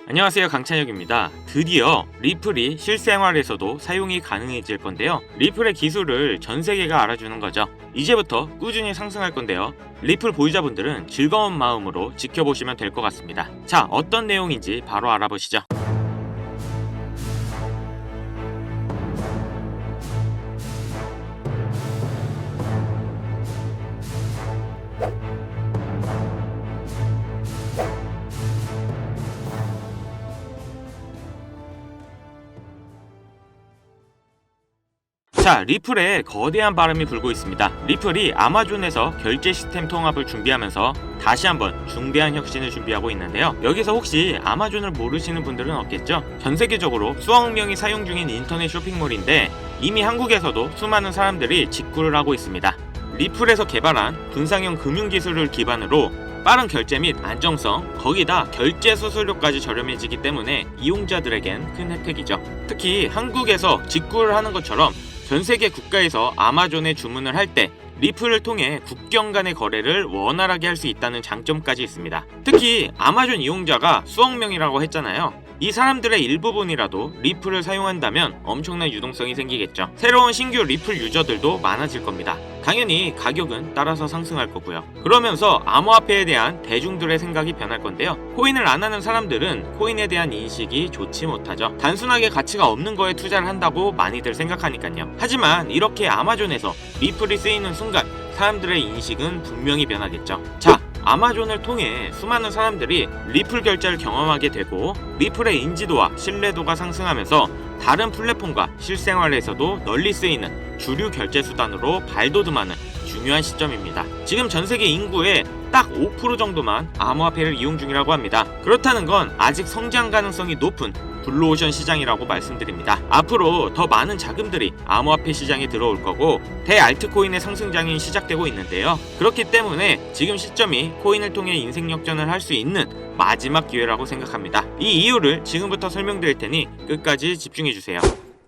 안녕하세요, 강찬혁입니다. 드디어 리플이 실생활에서도 사용이 가능해질 건데요. 리플의 기술을 전 세계가 알아주는 거죠. 이제부터 꾸준히 상승할 건데요. 리플 보유자분들은 즐거운 마음으로 지켜보시면 될 것 같습니다. 자, 어떤 내용인지 바로 알아보시죠. 자, 리플에 거대한 바람이 불고 있습니다. 리플이 아마존에서 결제 시스템 통합을 준비하면서 다시 한번 중대한 혁신을 준비하고 있는데요. 여기서 혹시 아마존을 모르시는 분들은 없겠죠? 전 세계적으로 수억 명이 사용 중인 인터넷 쇼핑몰인데 이미 한국에서도 수많은 사람들이 직구를 하고 있습니다. 리플에서 개발한 분산형 금융기술을 기반으로 빠른 결제 및 안정성, 거기다 결제 수수료까지 저렴해지기 때문에 이용자들에겐 큰 혜택이죠. 특히 한국에서 직구를 하는 것처럼 전 세계 국가에서 아마존에 주문을 할 때 리플을 통해 국경 간의 거래를 원활하게 할 수 있다는 장점까지 있습니다. 특히 아마존 이용자가 수억 명이라고 했잖아요. 이 사람들의 일부분이라도 리플을 사용한다면 엄청난 유동성이 생기겠죠. 새로운 신규 리플 유저들도 많아질 겁니다. 당연히 가격은 따라서 상승할 거고요. 그러면서 암호화폐에 대한 대중들의 생각이 변할 건데요. 코인을 안 하는 사람들은 코인에 대한 인식이 좋지 못하죠. 단순하게 가치가 없는 거에 투자를 한다고 많이들 생각하니까요. 하지만 이렇게 아마존에서 리플이 쓰이는 순간 사람들의 인식은 분명히 변하겠죠. 자, 아마존을 통해 수많은 사람들이 리플 결제를 경험하게 되고 리플의 인지도와 신뢰도가 상승하면서 다른 플랫폼과 실생활에서도 널리 쓰이는 주류 결제 수단으로 발돋움하는 중요한 시점입니다. 지금 전 세계 인구의 딱 5% 정도만 암호화폐를 이용 중이라고 합니다. 그렇다는 건 아직 성장 가능성이 높은 블루오션 시장이라고 말씀드립니다. 앞으로 더 많은 자금들이 암호화폐 시장에 들어올 거고 대알트코인의 상승장이 시작되고 있는데요. 그렇기 때문에 지금 시점이 코인을 통해 인생 역전을 할 수 있는 마지막 기회라고 생각합니다. 이 이유를 지금부터 설명드릴 테니 끝까지 집중해주세요.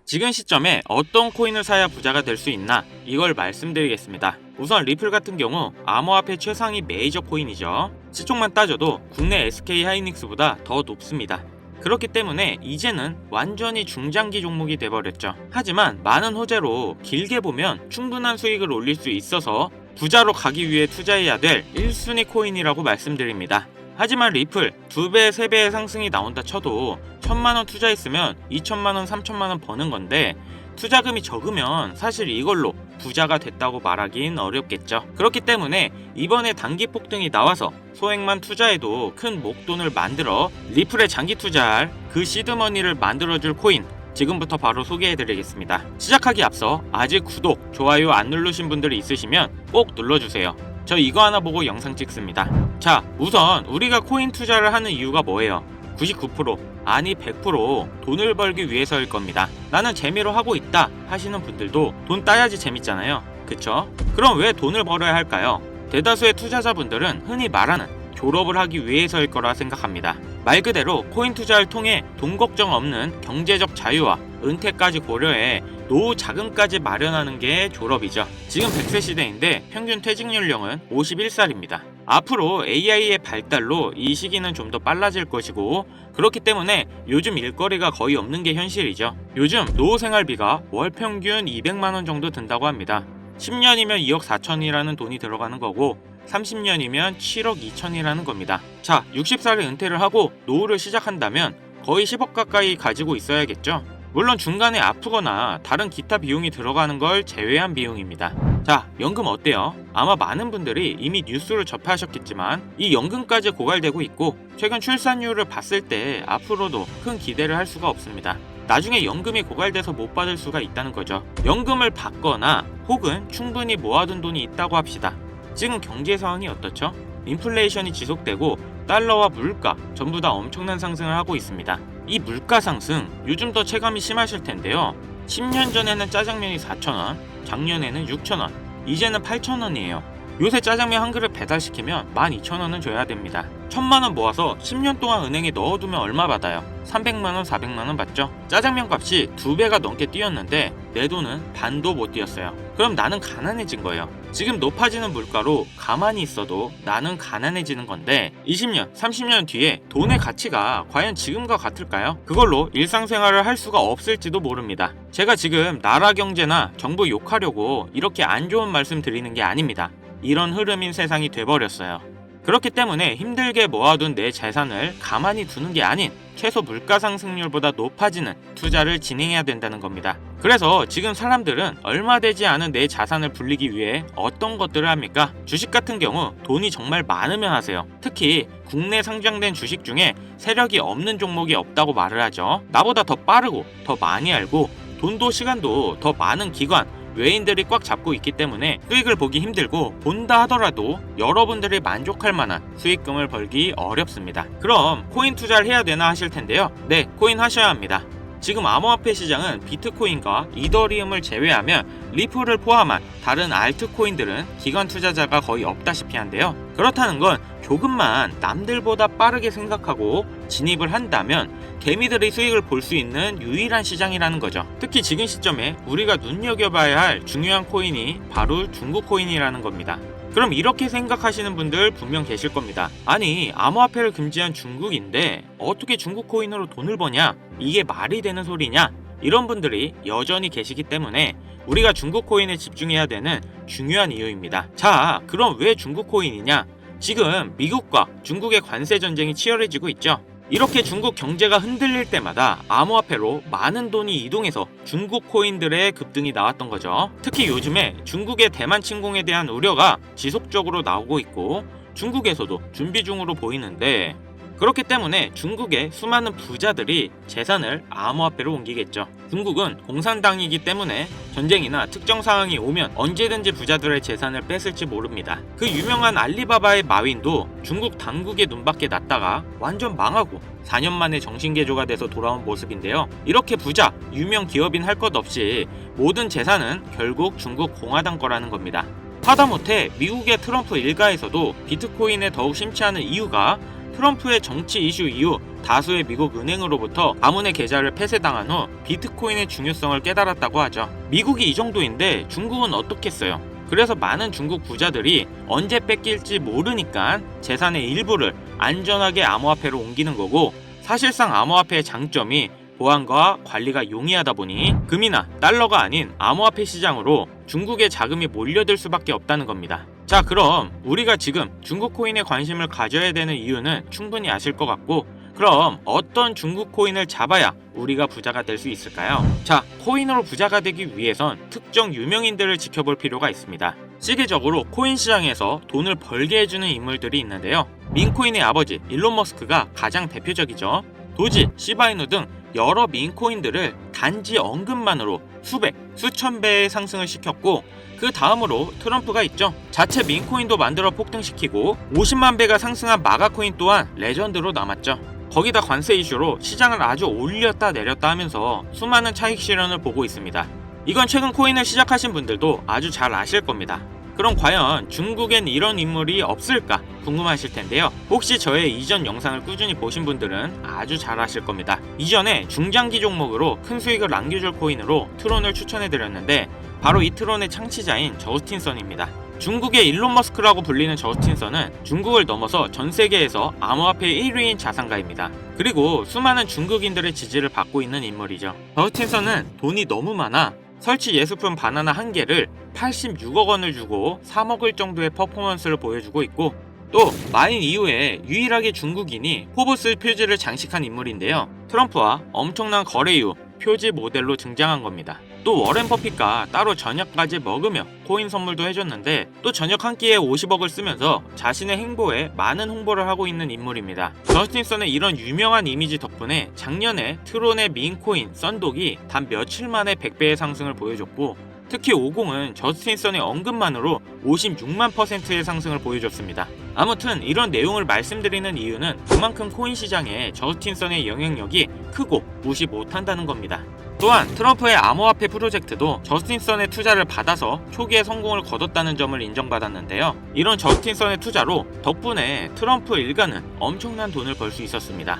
지금 시점에 어떤 코인을 사야 부자가 될 수 있나 이걸 말씀드리겠습니다. 우선 리플 같은 경우 암호화폐 최상위 메이저 코인이죠. 시총만 따져도 국내 SK 하이닉스보다 더 높습니다. 그렇기 때문에 이제는 완전히 중장기 종목이 돼버렸죠. 하지만 많은 호재로 길게 보면 충분한 수익을 올릴 수 있어서 부자로 가기 위해 투자해야 될 1순위 코인이라고 말씀드립니다. 하지만 리플 2배, 3배의 상승이 나온다 쳐도 1000만원 투자했으면 2000만원, 3000만원 버는 건데 투자금이 적으면 사실 이걸로 부자가 됐다고 말하긴 어렵겠죠. 그렇기 때문에 이번에 단기 폭등이 나와서 소액만 투자해도 큰 목돈을 만들어 리플에 장기 투자할 그 시드머니를 만들어줄 코인 지금부터 바로 소개해드리겠습니다. 시작하기 앞서 아직 구독, 좋아요 안 누르신 분들이 있으시면 꼭 눌러주세요. 저 이거 하나 보고 영상 찍습니다. 자, 우선 우리가 코인 투자를 하는 이유가 뭐예요? 99% 아니 100% 돈을 벌기 위해서일 겁니다. 나는 재미로 하고 있다 하시는 분들도 돈 따야지 재밌잖아요. 그쵸? 그럼 왜 돈을 벌어야 할까요? 대다수의 투자자분들은 흔히 말하는 졸업을 하기 위해서일 거라 생각합니다. 말 그대로 코인 투자를 통해 돈 걱정 없는 경제적 자유와 은퇴까지 고려해 노후 자금까지 마련하는 게 졸업이죠. 지금 100세 시대인데 평균 퇴직 연령은 51살입니다. 앞으로 AI의 발달로 이 시기는 좀 더 빨라질 것이고 그렇기 때문에 요즘 일거리가 거의 없는 게 현실이죠. 요즘 노후 생활비가 월 평균 200만원 정도 든다고 합니다. 10년이면 2억 4천이라는 돈이 들어가는 거고 30년이면 7억 2천이라는 겁니다. 자, 60살에 은퇴를 하고 노후를 시작한다면 거의 10억 가까이 가지고 있어야겠죠. 물론 중간에 아프거나 다른 기타 비용이 들어가는 걸 제외한 비용입니다. 자, 연금 어때요? 아마 많은 분들이 이미 뉴스를 접하셨겠지만 이 연금까지 고갈되고 있고 최근 출산율을 봤을 때 앞으로도 큰 기대를 할 수가 없습니다. 나중에 연금이 고갈돼서 못 받을 수가 있다는 거죠. 연금을 받거나 혹은 충분히 모아둔 돈이 있다고 합시다. 지금 경제 상황이 어떻죠? 인플레이션이 지속되고 달러와 물가 전부 다 엄청난 상승을 하고 있습니다. 이 물가 상승 요즘 더 체감이 심하실 텐데요. 10년 전에는 짜장면이 4,000원, 작년에는 6,000원, 이제는 8,000원이에요. 요새 짜장면 한 그릇 배달시키면 12,000원은 줘야 됩니다. 1,000만원 모아서 10년 동안 은행에 넣어두면 얼마 받아요? 300만원, 400만원 받죠? 짜장면 값이 2배가 넘게 뛰었는데 내 돈은 반도 못 뛰었어요. 그럼 나는 가난해진 거예요. 지금 높아지는 물가로 가만히 있어도 나는 가난해지는 건데 20년, 30년 뒤에 돈의 가치가 과연 지금과 같을까요? 그걸로 일상생활을 할 수가 없을지도 모릅니다. 제가 지금 나라 경제나 정부 욕하려고 이렇게 안 좋은 말씀 드리는 게 아닙니다. 이런 흐름인 세상이 돼버렸어요. 그렇기 때문에 힘들게 모아둔 내 재산을 가만히 두는 게 아닌 최소 물가 상승률보다 높아지는 투자를 진행해야 된다는 겁니다. 그래서 지금 사람들은 얼마 되지 않은 내 자산을 불리기 위해 어떤 것들을 합니까? 주식 같은 경우 돈이 정말 많으면 하세요. 특히 국내 상장된 주식 중에 세력이 없는 종목이 없다고 말을 하죠. 나보다 더 빠르고 더 많이 알고 돈도 시간도 더 많은 기관, 외인들이 꽉 잡고 있기 때문에 수익을 보기 힘들고 본다 하더라도 여러분들이 만족할 만한 수익금을 벌기 어렵습니다. 그럼 코인 투자를 해야 되나 하실 텐데요. 네, 코인 하셔야 합니다. 지금 암호화폐 시장은 비트코인과 이더리움을 제외하면 리플을 포함한 다른 알트코인들은 기관 투자자가 거의 없다시피 한데요. 그렇다는 건 조금만 남들보다 빠르게 생각하고 진입을 한다면 개미들이 수익을 볼 수 있는 유일한 시장이라는 거죠. 특히 지금 시점에 우리가 눈여겨봐야 할 중요한 코인이 바로 중국 코인이라는 겁니다. 그럼 이렇게 생각하시는 분들 분명 계실 겁니다. 아니, 암호화폐를 금지한 중국인데 어떻게 중국 코인으로 돈을 버냐? 이게 말이 되는 소리냐? 이런 분들이 여전히 계시기 때문에 우리가 중국 코인에 집중해야 되는 중요한 이유입니다. 자, 그럼 왜 중국 코인이냐? 지금 미국과 중국의 관세 전쟁이 치열해지고 있죠. 이렇게 중국 경제가 흔들릴 때마다 암호화폐로 많은 돈이 이동해서 중국 코인들의 급등이 나왔던 거죠. 특히 요즘에 중국의 대만 침공에 대한 우려가 지속적으로 나오고 있고 중국에서도 준비 중으로 보이는데 그렇기 때문에 중국의 수많은 부자들이 재산을 암호화폐로 옮기겠죠. 중국은 공산당이기 때문에 전쟁이나 특정 상황이 오면 언제든지 부자들의 재산을 뺏을지 모릅니다. 그 유명한 알리바바의 마윈도 중국 당국의 눈밖에 났다가 완전 망하고 4년 만에 정신개조가 돼서 돌아온 모습인데요. 이렇게 부자, 유명 기업인 할 것 없이 모든 재산은 결국 중국 공화당 거라는 겁니다. 하다못해 미국의 트럼프 일가에서도 비트코인에 더욱 심취하는 이유가 트럼프의 정치 이슈 이후 다수의 미국 은행으로부터 가문의 계좌를 폐쇄당한 후 비트코인의 중요성을 깨달았다고 하죠. 미국이 이 정도인데 중국은 어떻겠어요? 그래서 많은 중국 부자들이 언제 뺏길지 모르니까 재산의 일부를 안전하게 암호화폐로 옮기는 거고 사실상 암호화폐의 장점이 보안과 관리가 용이하다 보니 금이나 달러가 아닌 암호화폐 시장으로 중국의 자금이 몰려들 수밖에 없다는 겁니다. 자, 그럼 우리가 지금 중국 코인에 관심을 가져야 되는 이유는 충분히 아실 것 같고 그럼 어떤 중국 코인을 잡아야 우리가 부자가 될 수 있을까요? 자, 코인으로 부자가 되기 위해선 특정 유명인들을 지켜볼 필요가 있습니다. 시계적으로 코인 시장에서 돈을 벌게 해주는 인물들이 있는데요. 민코인의 아버지 일론 머스크가 가장 대표적이죠. 도지, 시바이누 등 여러 민코인들을 단지 언급만으로 수백, 수천 배의 상승을 시켰고 그 다음으로 트럼프가 있죠. 자체 민코인도 만들어 폭등시키고 50만 배가 상승한 마가코인 또한 레전드로 남았죠. 거기다 관세 이슈로 시장을 아주 올렸다 내렸다 하면서 수많은 차익 실현을 보고 있습니다. 이건 최근 코인을 시작하신 분들도 아주 잘 아실 겁니다. 그럼 과연 중국엔 이런 인물이 없을까 궁금하실 텐데요. 혹시 저의 이전 영상을 꾸준히 보신 분들은 아주 잘 아실 겁니다. 이전에 중장기 종목으로 큰 수익을 남겨줄 코인으로 트론을 추천해드렸는데 바로 이 트론의 창시자인 저스틴 선입니다. 중국의 일론 머스크라고 불리는 저스틴 선은 중국을 넘어서 전 세계에서 암호화폐 1위인 자산가입니다. 그리고 수많은 중국인들의 지지를 받고 있는 인물이죠. 저스틴 선은 돈이 너무 많아 설치 예술품 바나나 한 개를 86억 원을 주고 사 먹을 정도의 퍼포먼스를 보여주고 있고 또 마인 이후에 유일하게 중국인이 포브스 표지를 장식한 인물인데요. 트럼프와 엄청난 거래 이후 표지 모델로 등장한 겁니다. 또 워렌 버핏과 따로 저녁까지 먹으며 코인 선물도 해줬는데 또 저녁 한 끼에 50억을 쓰면서 자신의 행보에 많은 홍보를 하고 있는 인물입니다. 저스틴 선의 이런 유명한 이미지 덕분에 작년에 트론의 민코인 썬독이 단 며칠 만에 100배의 상승을 보여줬고 특히 50은 저스틴 선의 언급만으로 56만 %의 상승을 보여줬습니다. 아무튼 이런 내용을 말씀드리는 이유는 그만큼 코인 시장에 저스틴 선의 영향력이 크고 무시 못한다는 겁니다. 또한 트럼프의 암호화폐 프로젝트도 저스틴 선의 투자를 받아서 초기에 성공을 거뒀다는 점을 인정받았는데요. 이런 저스틴 선의 투자로 덕분에 트럼프 일가는 엄청난 돈을 벌 수 있었습니다.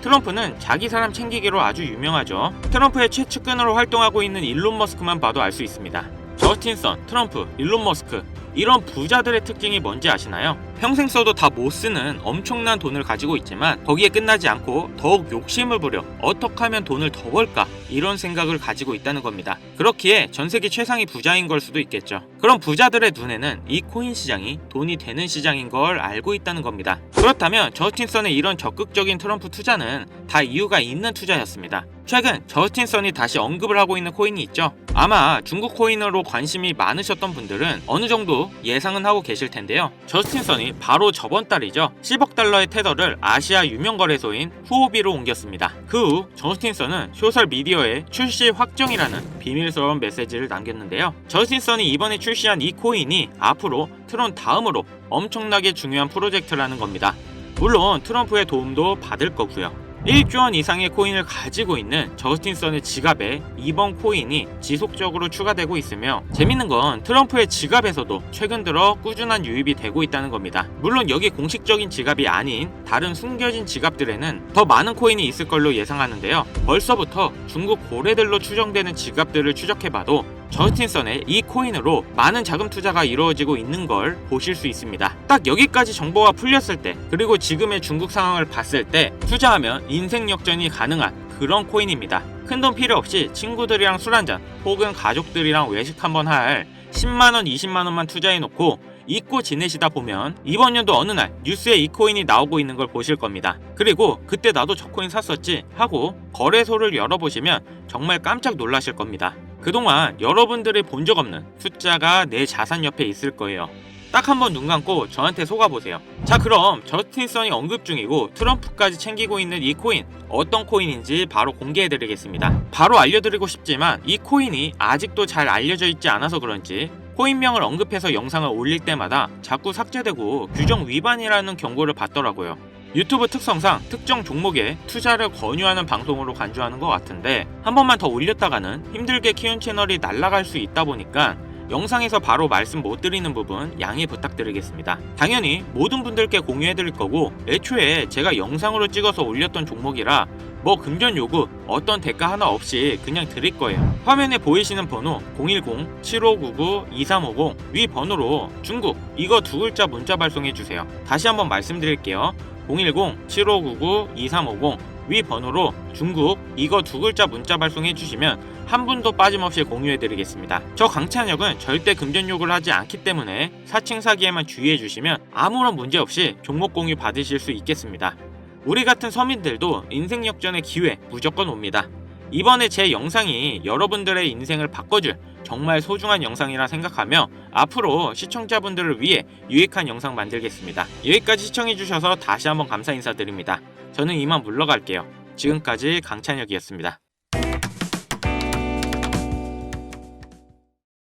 트럼프는 자기 사람 챙기기로 아주 유명하죠. 트럼프의 최측근으로 활동하고 있는 일론 머스크만 봐도 알 수 있습니다. 저스틴 선, 트럼프, 일론 머스크 이런 부자들의 특징이 뭔지 아시나요? 평생 써도 다 못 쓰는 엄청난 돈을 가지고 있지만 거기에 끝나지 않고 더욱 욕심을 부려 어떻게 하면 돈을 더 벌까 이런 생각을 가지고 있다는 겁니다. 그렇기에 전 세계 최상위 부자인 걸 수도 있겠죠. 그럼 부자들의 눈에는 이 코인 시장이 돈이 되는 시장인 걸 알고 있다는 겁니다. 그렇다면 저스틴 선의 이런 적극적인 트럼프 투자는 다 이유가 있는 투자였습니다. 최근 저스틴 선이 다시 언급을 하고 있는 코인이 있죠. 아마 중국 코인으로 관심이 많으셨던 분들은 어느 정도 예상은 하고 계실 텐데요. 저스틴 선이 바로 저번 달이죠. 10억 달러의 테더를 아시아 유명 거래소인 후오비로 옮겼습니다. 그 후 저스틴 선은 소셜 미디어에 출시 확정이라는 비밀스러운 메시지를 남겼는데요. 저스틴 선이 이번에 출시한 이 코인이 앞으로 트론 다음으로 엄청나게 중요한 프로젝트라는 겁니다. 물론 트럼프의 도움도 받을 거고요. 1조 원 이상의 코인을 가지고 있는 저스틴 선의 지갑에 이번 코인이 지속적으로 추가되고 있으며 재밌는 건 트럼프의 지갑에서도 최근 들어 꾸준한 유입이 되고 있다는 겁니다. 물론 여기 공식적인 지갑이 아닌 다른 숨겨진 지갑들에는 더 많은 코인이 있을 걸로 예상하는데요. 벌써부터 중국 고래들로 추정되는 지갑들을 추적해봐도 저스틴 선의 이 코인으로 많은 자금 투자가 이루어지고 있는 걸 보실 수 있습니다. 딱 여기까지 정보가 풀렸을 때 그리고 지금의 중국 상황을 봤을 때 투자하면 인생 역전이 가능한 그런 코인입니다. 큰돈 필요 없이 친구들이랑 술 한잔 혹은 가족들이랑 외식 한번 할 10만원 20만원만 투자해놓고 잊고 지내시다 보면 이번 연도 어느 날 뉴스에 이 코인이 나오고 있는 걸 보실 겁니다. 그리고 그때 나도 저 코인 샀었지 하고 거래소를 열어보시면 정말 깜짝 놀라실 겁니다. 그동안 여러분들이 본 적 없는 숫자가 내 자산 옆에 있을 거예요. 딱 한번 눈 감고 저한테 속아보세요. 자, 그럼 저스틴 선이 언급 중이고 트럼프까지 챙기고 있는 이 코인 어떤 코인인지 바로 공개해드리겠습니다. 바로 알려드리고 싶지만 이 코인이 아직도 잘 알려져 있지 않아서 그런지 코인명을 언급해서 영상을 올릴 때마다 자꾸 삭제되고 규정 위반이라는 경고를 받더라고요. 유튜브 특성상 특정 종목에 투자를 권유하는 방송으로 간주하는 것 같은데 한 번만 더 올렸다가는 힘들게 키운 채널이 날아갈 수 있다 보니까 영상에서 바로 말씀 못 드리는 부분 양해 부탁드리겠습니다. 당연히 모든 분들께 공유해드릴 거고 애초에 제가 영상으로 찍어서 올렸던 종목이라 뭐 금전 요구 어떤 대가 하나 없이 그냥 드릴 거예요. 화면에 보이시는 번호 010-7599-2350 위 번호로 중국 이거 두 글자 문자 발송해주세요. 다시 한번 말씀드릴게요. 010-7599-2350 위 번호로 중국 이거 두 글자 문자 발송해 주시면 한 분도 빠짐없이 공유해 드리겠습니다. 저 강찬혁은 절대 금전 요구를 하지 않기 때문에 사칭 사기에만 주의해 주시면 아무런 문제 없이 종목 공유 받으실 수 있겠습니다. 우리 같은 서민들도 인생 역전의 기회 무조건 옵니다. 이번에 제 영상이 여러분들의 인생을 바꿔줄 정말 소중한 영상이라 생각하며 앞으로 시청자분들을 위해 유익한 영상 만들겠습니다. 여기까지 시청해주셔서 다시 한번 감사 인사드립니다. 저는 이만 물러갈게요. 지금까지 강찬혁이었습니다.